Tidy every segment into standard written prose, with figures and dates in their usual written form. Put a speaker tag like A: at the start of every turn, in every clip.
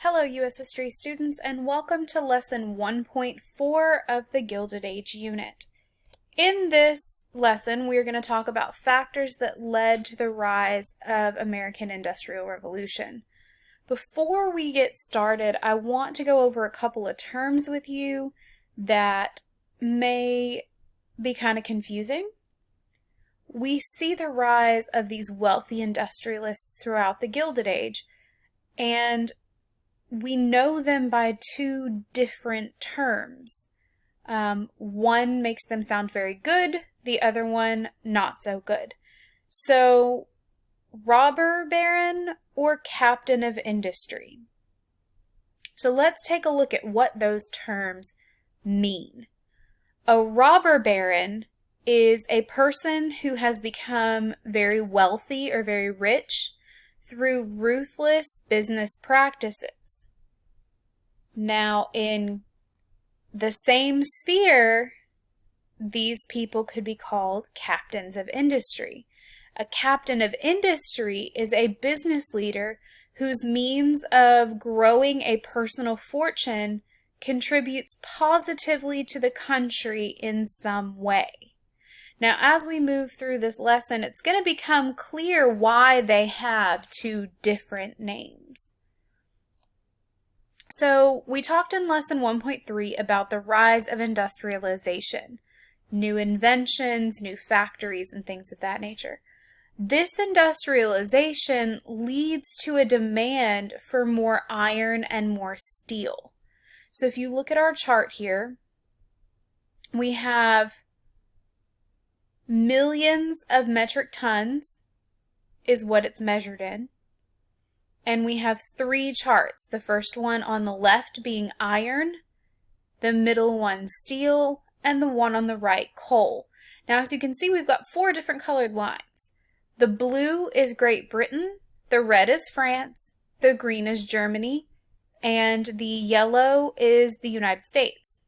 A: Hello U.S. History students, and welcome to Lesson 1.4 of the Gilded Age unit. In this lesson, we are going to talk about factors that led to the rise of American Industrial Revolution. Before we get started, I want to go over a couple of terms with you that may be kind of confusing. We see the rise of these wealthy industrialists throughout the Gilded Age, and we know them by two different terms. One makes them sound very good, the other one not so good. So, robber baron or captain of industry. So let's take a look at what those terms mean. A robber baron is a person who has become very wealthy or very rich through ruthless business practices. Now, in the same sphere, these people could be called captains of industry. A captain of industry is a business leader whose means of growing a personal fortune contributes positively to the country in some way. Now, as we move through this lesson, it's going to become clear why they have two different names. So, we talked in Lesson 1.3 about the rise of industrialization, new inventions, new factories, and things of that nature. This industrialization leads to a demand for more iron and more steel. So, if you look at our chart here, we have millions of metric tons is what it's measured in. And we have three charts. The first one on the left being iron, the middle one steel, and the one on the right coal. Now, as you can see, we've got four different colored lines. The blue is Great Britain, the red is France, the green is Germany, and the yellow is the United States.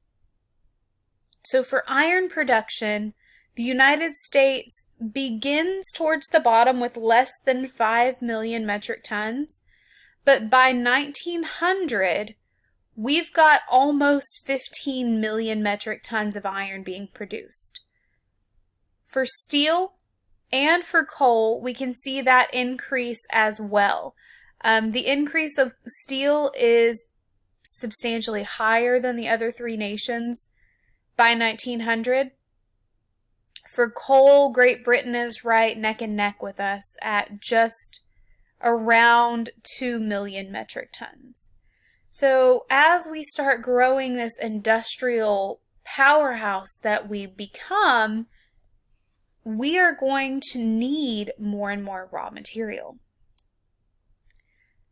A: So for iron production, the United States begins towards the bottom with less than 5 million metric tons, but by 1900, we've got almost 15 million metric tons of iron being produced. For steel and for coal, we can see that increase as well. The increase of steel is substantially higher than the other three nations by 1900. For coal, Great Britain is right neck and neck with us at just around 2 million metric tons. So as we start growing this industrial powerhouse that we become, we are going to need more and more raw material.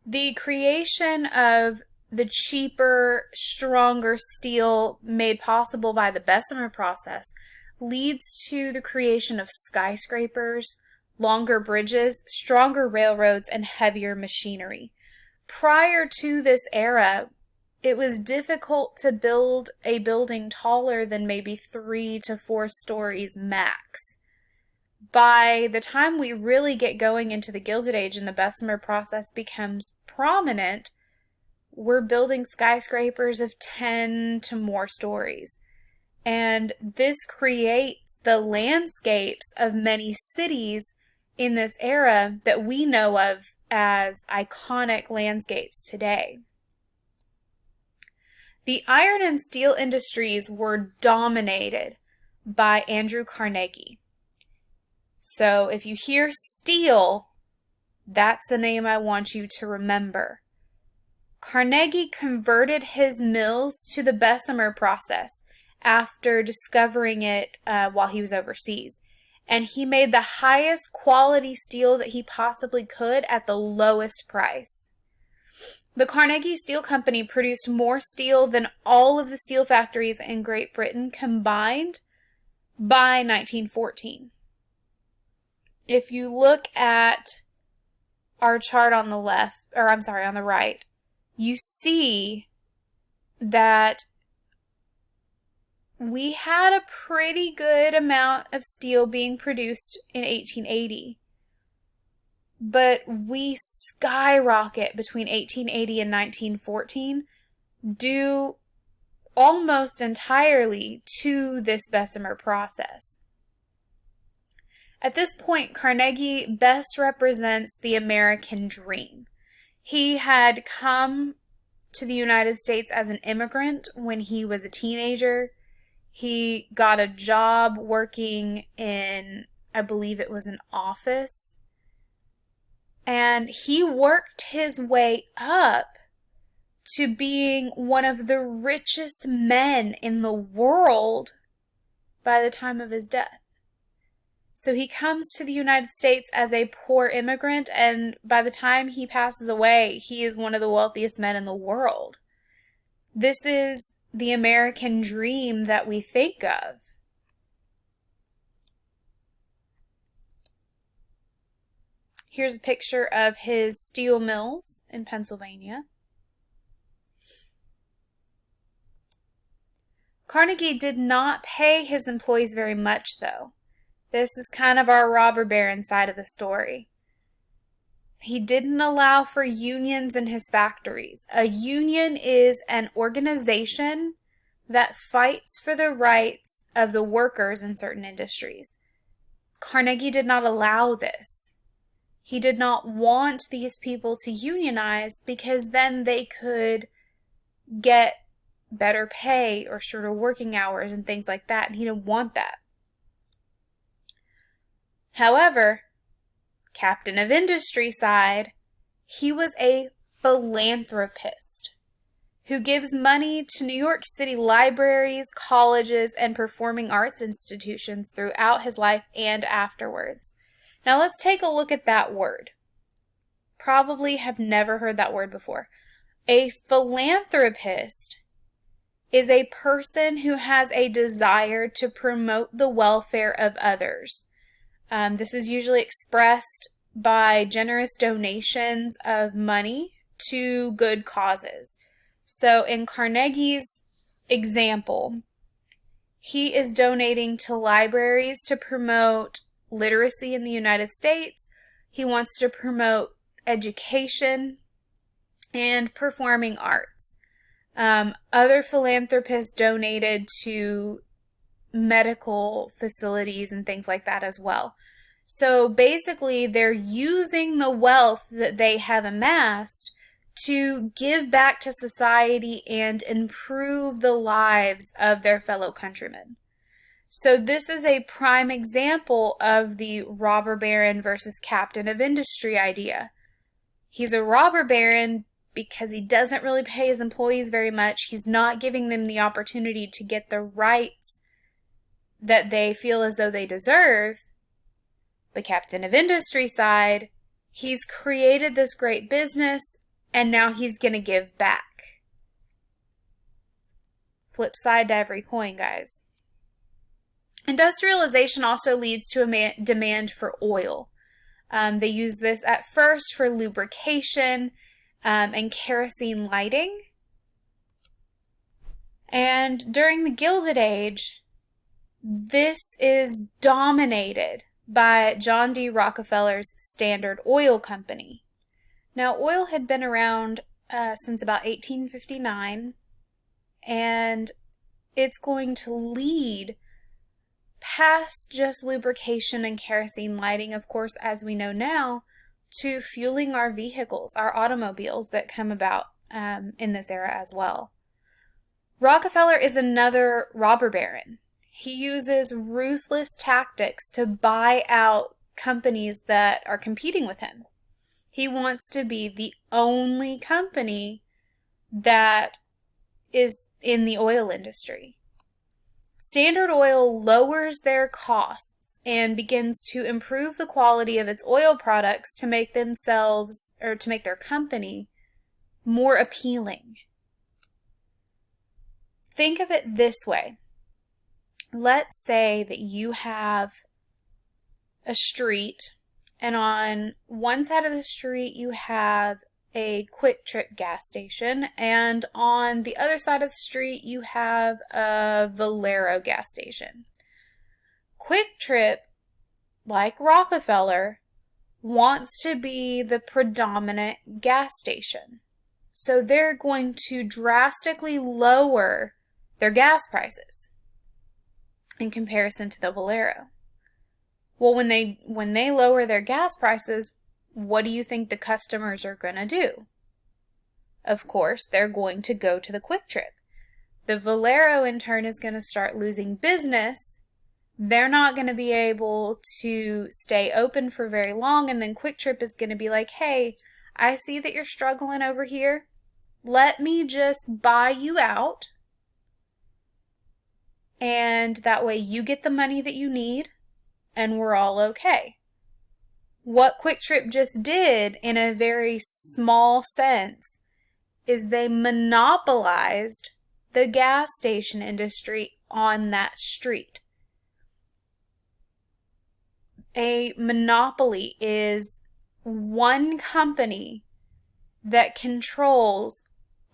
A: The creation of the cheaper, stronger steel made possible by the Bessemer process leads to the creation of skyscrapers, longer bridges, stronger railroads, and heavier machinery. Prior to this era, it was difficult to build a building taller than maybe 3 to 4 stories max. By the time we really get going into the Gilded Age and the Bessemer process becomes prominent, we're building skyscrapers of 10 to more stories. And this creates the landscapes of many cities in this era that we know of as iconic landscapes today. The iron and steel industries were dominated by Andrew Carnegie. So if you hear steel, that's the name I want you to remember. Carnegie converted his mills to the Bessemer process after discovering it while he was overseas. And he made the highest quality steel that he possibly could at the lowest price. The Carnegie Steel Company produced more steel than all of the steel factories in Great Britain combined by 1914. If you look at our chart on the left, or I'm sorry, on the right, you see that we had a pretty good amount of steel being produced in 1880. but we skyrocket between 1880 and 1914 due almost entirely to this Bessemer process. At this point, Carnegie best represents the American dream. He had come to the United States as an immigrant when he was a teenager. He got a job working in, I believe it was an office. And he worked his way up to being one of the richest men in the world by the time of his death. So he comes to the United States as a poor immigrant, and by the time he passes away, he is one of the wealthiest men in the world. This is the American dream that we think of. Here's a picture of his steel mills in Pennsylvania. Carnegie did not pay his employees very much, though. This is kind of our robber baron side of the story. He didn't allow for unions in his factories. A union is an organization that fights for the rights of the workers in certain industries. Carnegie did not allow this. He did not want these people to unionize because then they could get better pay or shorter working hours and things like that, and he didn't want that. However, captain of industry side, he was a philanthropist who gives money to New York City libraries, colleges, and performing arts institutions throughout his life and afterwards. Now let's take a look at that word. Probably have never heard that word before. A philanthropist is a person who has a desire to promote the welfare of others. This is usually expressed by generous donations of money to good causes. So in Carnegie's example, he is donating to libraries to promote literacy in the United States. He wants to promote education and performing arts. Other philanthropists donated to medical facilities and things like that as well. So basically, they're using the wealth that they have amassed to give back to society and improve the lives of their fellow countrymen. So this is a prime example of the robber baron versus captain of industry idea. He's a robber baron because he doesn't really pay his employees very much. He's not giving them the opportunity to get the rights that they feel as though they deserve. The captain of industry side, he's created this great business and now he's going to give back. Flip side to every coin, guys. Industrialization also leads to a demand for oil. They use this at first for lubrication and kerosene lighting. And during the Gilded Age, this is dominated by John D. Rockefeller's Standard Oil Company. Now, oil had been around since about 1859, and it's going to lead past just lubrication and kerosene lighting, of course, as we know now, to fueling our vehicles, our automobiles that come about in this era as well. Rockefeller is another robber baron. He uses ruthless tactics to buy out companies that are competing with him. He wants to be the only company that is in the oil industry. Standard Oil lowers their costs and begins to improve the quality of its oil products to make themselves, or to make their company, more appealing. Think of it this way. Let's say that you have a street, and on one side of the street you have a Quick Trip gas station, and on the other side of the street you have a Valero gas station. Quick Trip, like Rockefeller, wants to be the predominant gas station. So they're going to drastically lower their gas prices in comparison to the Valero. Well, when they lower their gas prices, what do you think the customers are going to do? Of course, they're going to go to the Quick Trip. The Valero, in turn, is going to start losing business. They're not going to be able to stay open for very long, and then Quick Trip is going to be like, hey, I see that you're struggling over here. Let me just buy you out, and that way you get the money that you need, and we're all okay. What Quick Trip just did, in a very small sense, is they monopolized the gas station industry on that street. A monopoly is one company that controls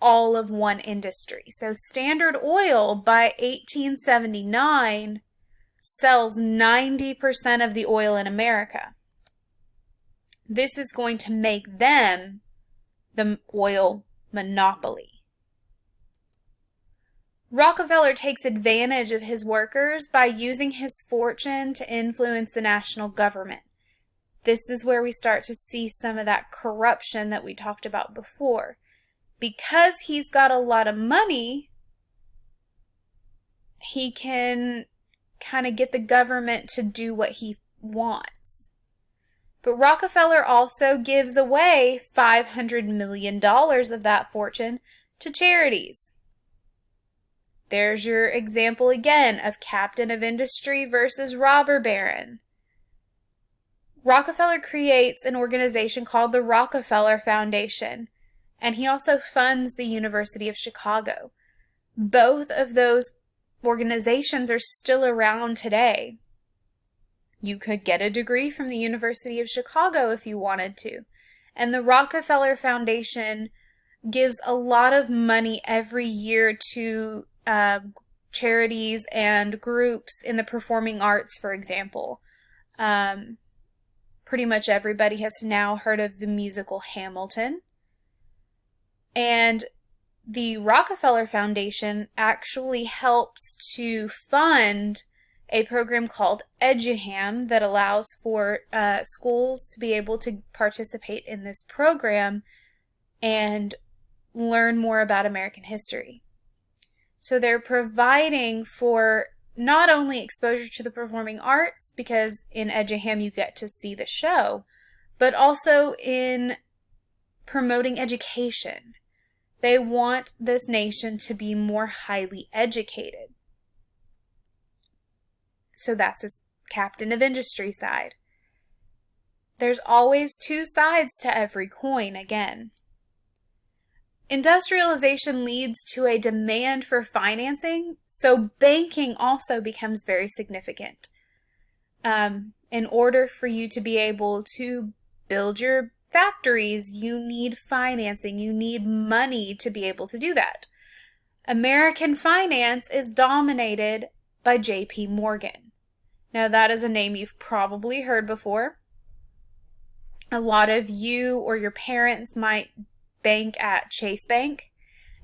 A: all of one industry. So Standard Oil, by 1879, sells 90% of the oil in America. This is going to make them the oil monopoly. Rockefeller takes advantage of his workers by using his fortune to influence the national government. This is where we start to see some of that corruption that we talked about before. Because he's got a lot of money, he can kind of get the government to do what he wants. But Rockefeller also gives away $500 million of that fortune to charities. There's your example again of captain of industry versus robber baron. Rockefeller creates an organization called the Rockefeller Foundation, and he also funds the University of Chicago. Both of those organizations are still around today. You could get a degree from the University of Chicago if you wanted to. And the Rockefeller Foundation gives a lot of money every year to charities and groups in the performing arts, for example. Pretty much everybody has now heard of the musical Hamilton. And the Rockefeller Foundation actually helps to fund a program called EduHam that allows for schools to be able to participate in this program and learn more about American history. So they're providing for not only exposure to the performing arts, because in EduHam you get to see the show, but also in promoting education. They want this nation to be more highly educated. So that's his captain of industry side. There's always two sides to every coin again. Industrialization leads to a demand for financing, so banking also becomes very significant. In order for you to be able to build your factories, you need financing. You need money to be able to do that. American finance is dominated by J.P. Morgan. Now, that is a name you've probably heard before. A lot of you or your parents might bank at Chase Bank.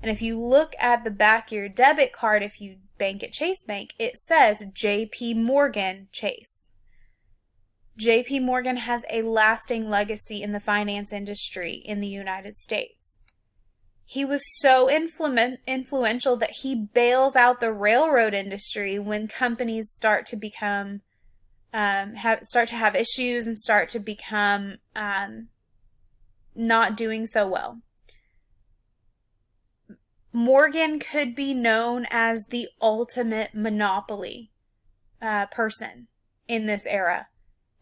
A: And if you look at the back of your debit card, if you bank at Chase Bank, it says J.P. Morgan Chase. J.P. Morgan has a lasting legacy in the finance industry in the United States. He was so influential that he bails out the railroad industry when companies start to become start to have issues and start to become not doing so well. Morgan could be known as the ultimate monopoly person in this era.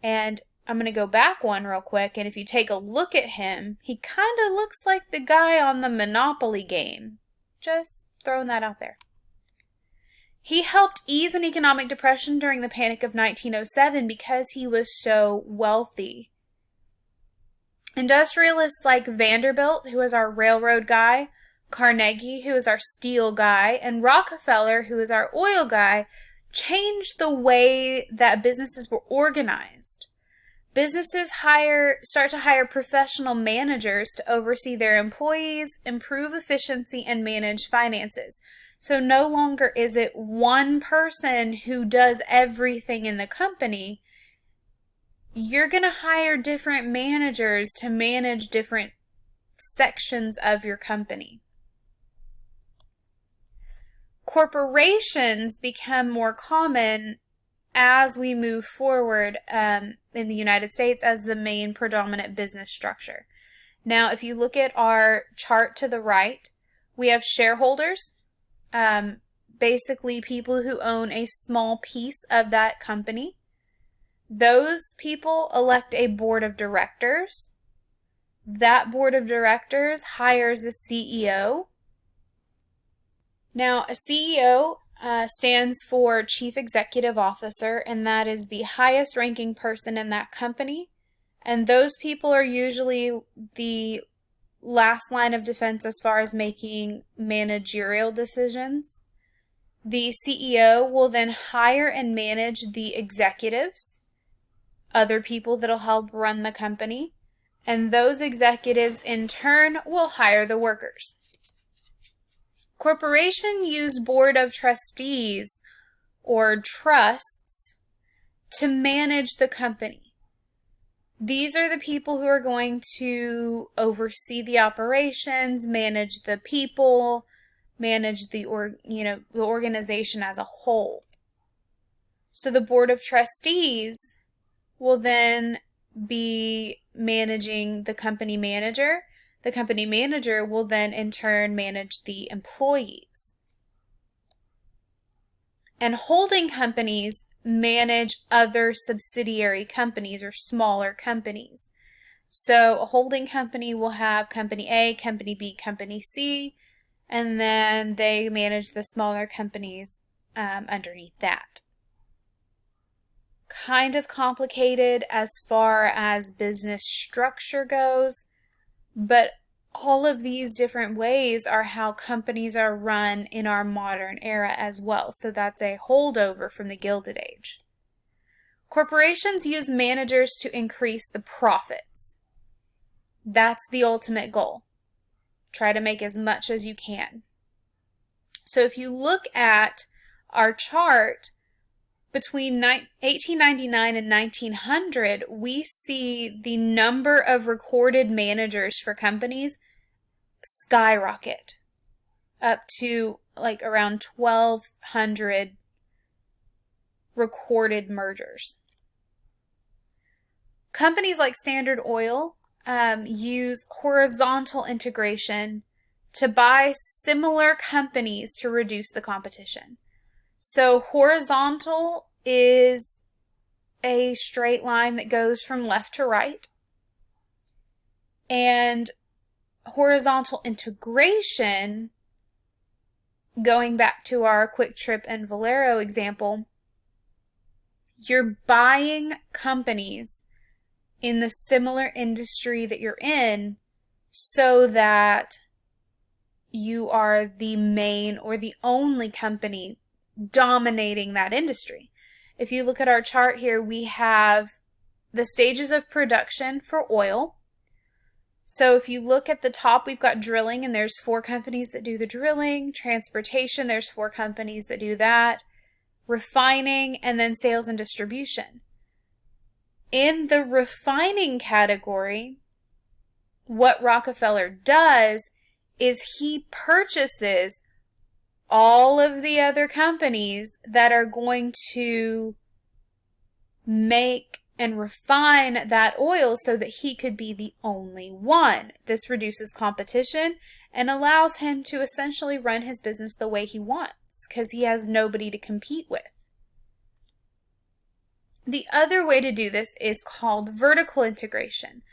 A: And I'm going to go back one real quick, and if you take a look at him, he kind of looks like the guy on the Monopoly game. Just throwing that out there. He helped ease an economic depression during the Panic of 1907 because he was so wealthy. Industrialists like Vanderbilt, who is our railroad guy, Carnegie, who is our steel guy, and Rockefeller, who is our oil guy, changed the way that businesses were organized. Businesses start to hire professional managers to oversee their employees, improve efficiency, and manage finances. So no longer is it one person who does everything in the company. You're going to hire different managers to manage different sections of your company. Corporations become more common as we move forward in the United States as the main predominant business structure. Now, if you look at our chart to the right, we have shareholders, basically people who own a small piece of that company. Those people elect a board of directors. That board of directors hires a CEO. Now, a CEO stands for Chief Executive Officer, and that is the highest ranking person in that company. And those people are usually the last line of defense as far as making managerial decisions. The CEO will then hire and manage the executives, other people that'll help run the company, and those executives in turn will hire the workers. Corporations use board of trustees or trusts to manage the company. These are the people who are going to oversee the operations, manage the people, manage the organization as a whole. So the board of trustees will then be managing the company manager. The company manager will then in turn manage the employees. And holding companies manage other subsidiary companies or smaller companies. So a holding company will have company A, company B, company C, and then they manage the smaller companies underneath that. Kind of complicated as far as business structure goes, but all of these different ways are how companies are run in our modern era as well. So that's a holdover from the Gilded Age. Corporations use managers to increase the profits. That's the ultimate goal. Try to make as much as you can. So if you look at our chart, between 1899 and 1900, we see the number of recorded managers for companies skyrocket up to like around 1,200 recorded mergers. Companies like Standard Oil use horizontal integration to buy similar companies to reduce the competition. So horizontal is a straight line that goes from left to right. And horizontal integration, going back to our Quick Trip and Valero example, you're buying companies in the similar industry that you're in so that you are the main or the only company dominating that industry. If you look at our chart here, we have the stages of production for oil. So if you look at the top, we've got drilling, and there's 4 companies that do the drilling. Transportation, there's 4 companies that do that. Refining, and then sales and distribution. In the refining category, what Rockefeller does is he purchases all of the other companies that are going to make and refine that oil so that he could be the only one. This reduces competition and allows him to essentially run his business the way he wants because he has nobody to compete with. The other way to do this is called vertical integration.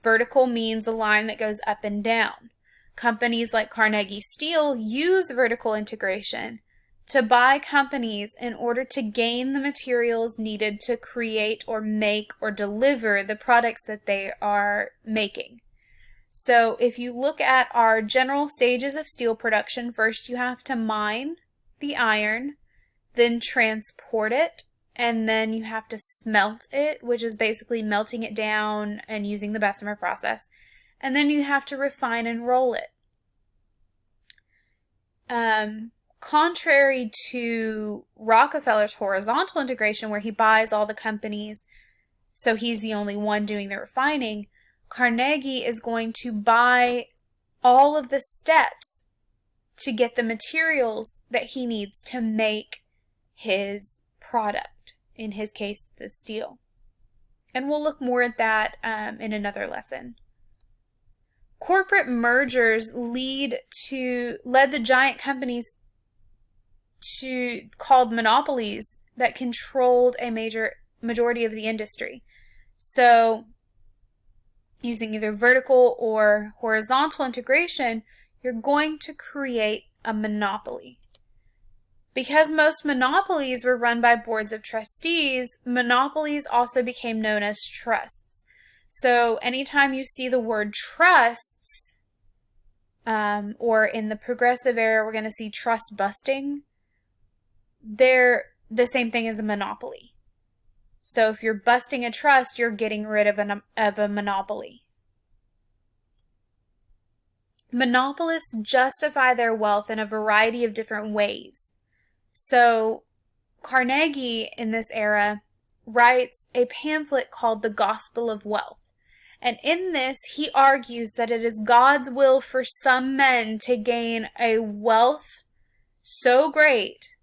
A: Vertical means a line that goes up and down. Companies like Carnegie Steel use vertical integration to buy companies in order to gain the materials needed to create or make or deliver the products that they are making. So if you look at our general stages of steel production, first you have to mine the iron, then transport it, and then you have to smelt it, which is basically melting it down and using the Bessemer process. And then you have to refine and roll it. Contrary to Rockefeller's horizontal integration, where he buys all the companies, so he's the only one doing the refining, Carnegie is going to buy all of the steps to get the materials that he needs to make his product, in his case, the steel. And we'll look more at that in another lesson. Corporate mergers led the giant companies called monopolies that controlled a majority of the industry. So, using either vertical or horizontal integration, you're going to create a monopoly. Because most monopolies were run by boards of trustees, monopolies also became known as trusts. So anytime you see the word trusts, or in the progressive era, we're going to see trust busting, they're the same thing as a monopoly. So if you're busting a trust, you're getting rid of a monopoly. Monopolists justify their wealth in a variety of different ways. So Carnegie, in this era, writes a pamphlet called The Gospel of Wealth. And in this, he argues that it is God's will for some men to gain a wealth so great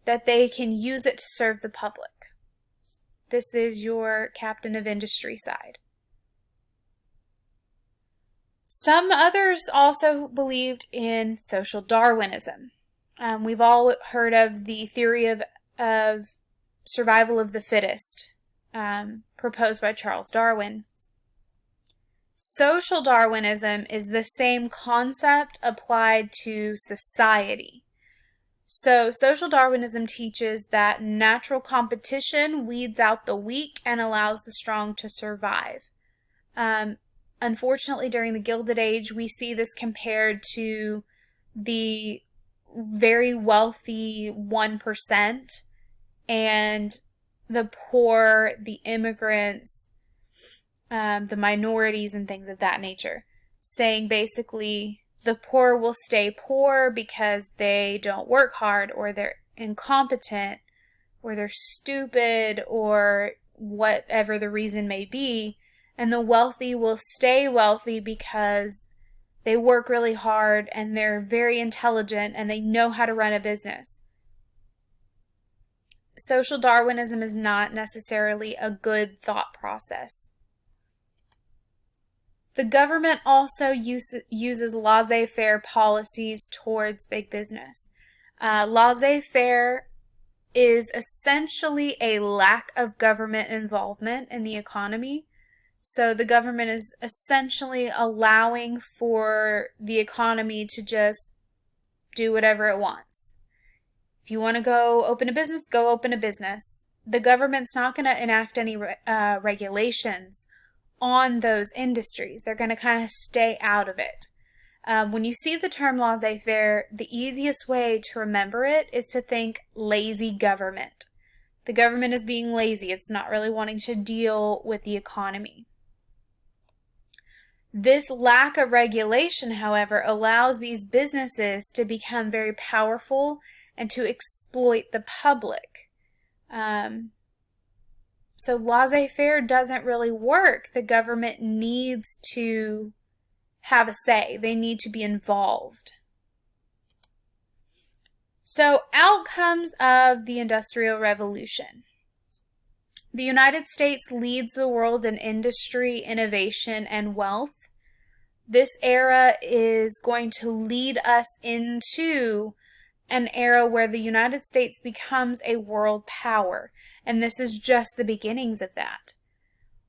A: that they can use it to serve the public. This is your captain of industry side. Some others also believed in social Darwinism. We've all heard of the theory of survival of the fittest, proposed by Charles Darwin. Social Darwinism is the same concept applied to society. So social Darwinism teaches that natural competition weeds out the weak and allows the strong to survive. Unfortunately, during the Gilded Age, we see this compared to the very wealthy 1% and the poor, the immigrants, the minorities, and things of that nature. Saying basically the poor will stay poor because they don't work hard, or they're incompetent, or they're stupid, or whatever the reason may be, and the wealthy will stay wealthy because they work really hard and they're very intelligent and they know how to run a business. Social Darwinism is not necessarily a good thought process. The government also uses laissez-faire policies towards big business. Laissez-faire is essentially a lack of government involvement in the economy. So the government is essentially allowing for the economy to just do whatever it wants. If you want to go open a business, go open a business. The government's not going to enact any regulations on those industries. They're going to kind of stay out of it. When you see the term laissez-faire, the easiest way to remember it is to think lazy government. The government is being lazy. It's not really wanting to deal with the economy. This lack of regulation, however, allows these businesses to become very powerful and to exploit the public. So laissez-faire doesn't really work. The government needs to have a say. They need to be involved. So outcomes of the Industrial Revolution. The United States leads the world in industry, innovation, and wealth. This era is going to lead us into an era where the United States becomes a world power, and this is just the beginnings of that.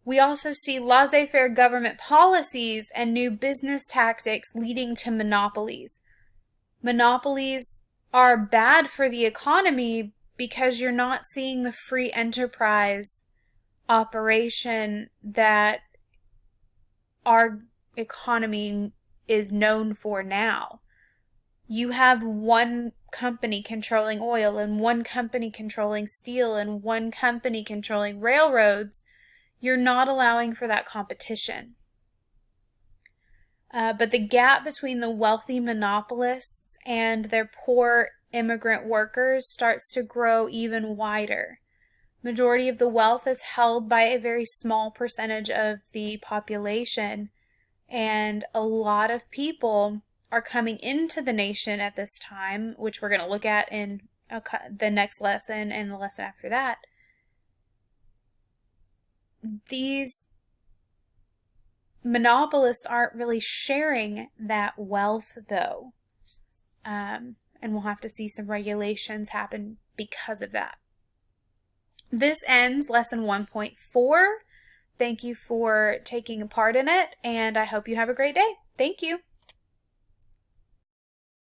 A: We also see laissez-faire government policies and new business tactics leading to monopolies. Monopolies are bad for the economy because you're not seeing the free enterprise operation that our economy is known for now. You have one company controlling oil and one company controlling steel and one company controlling railroads, you're not allowing for that competition. But the gap between the wealthy monopolists and their poor immigrant workers starts to grow even wider. Majority of the wealth is held by a very small percentage of the population, and a lot of people are coming into the nation at this time, which we're going to look at in the next lesson and the lesson after that. These monopolists aren't really sharing that wealth, though, and we'll have to see some regulations happen because of that. This ends lesson 1.4. Thank you for taking a part in it, and I hope you have a great day. Thank you.